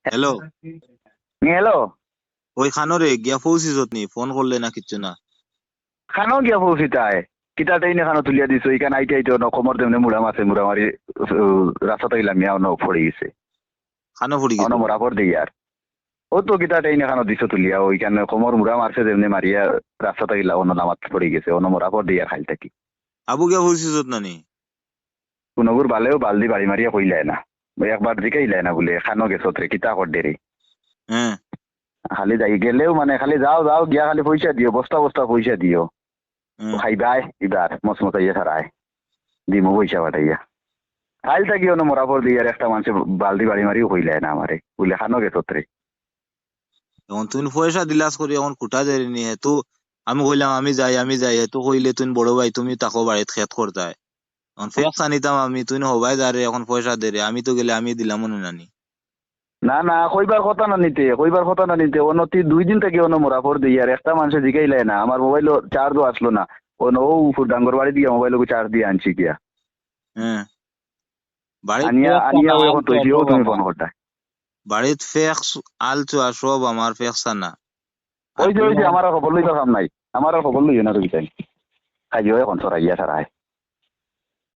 Hello, hello. ওই খানোরে গিয়া পৌঁছিস নি? ফোন করলে না কিচ্ছু না। খানো গিয়া পৌঁছিতায় কিতাটাই না খানো তুলিয়া দিছো ইখান আইতে আইতে কোমর তেমনি মুড়াম আছে মুড়ামারি রাস্তাটা ইলাম মিয়া অন্য পড়ে গেছে খানো ফুরি অন্য গেছে। মরা পর দিই আর ও তো কিতাটাই না খানো দিছো তুলিয়া ওইখানে কোমর মুড়া মারছে তেমনি মারিয়া রাস্তাটা ইলা অন্য নামাত পড়ে গেছে অন্য মরা পর দিই আর খাইল থাকি আবু গিয়া পৌঁছিস না নি? কোনগুর বালেও বালদি বাড়ি মারিয়া কইলাই না ওই একবার দিকে ইলাই না বলে খানো গেছো রে কিতা কর দেরি হ্যাঁ খালি যাই গেলেও মানে খালি যাও যাও গিয়া খালি পয়সা দিও বস্তা বস্তা পয়সা দিও হ্যাঁ। খাইবাই এবার মসমতাইয়া ছাড়ায় দিমো পয়সা পাঠাইয়া খাইল থাকি অন্য মরাপর দিয়ে আর একটা মানুষের বালদি বাড়ি মারিও হইলাই না আমারে বুঝলে খানো গেছো রে এখন তুই পয়সা দিলাস করি এখন কুটা দেরি নি হেতু আমি কইলাম আমি যাই হেতু কইলে তুই বড় ভাই তুমি তাকো বাড়িত খেত করতাই। এখন ফেক্স আনিতাম আমি, তুই হবাই যা রে এখন পয়সা দে রে, আমি তো গেলে আমি দিলাম মনে নানি। না না কইবার কথা না নিতে কইবার কথা না নিতে অনতি 2 দিন থেকে অন্য মরাপর দিয়ে আর একটা মানুষের জিগাইলাই না আমার মোবাইল চার্জও আসলো না অন্য ও ডাঙ্গর বাড়ি দিয়ে মোবাইল চার্জ দিয়ে আনছি গিয়া হ্যাঁ বাড়িত আনিয়া ফেক্স আনিয়া আনা ওই এখন আলচা তৈছিও সব তুমি আমার, ফোন করতা বাড়িত ফেক্স আলচা সব আমার, ফেক্স আনা। আর ওই যে তুই আমার আর খবর লইবার কাম নাই আমার আর খবর লইও না তুমি খাইও এখন সরাইয়া সারায়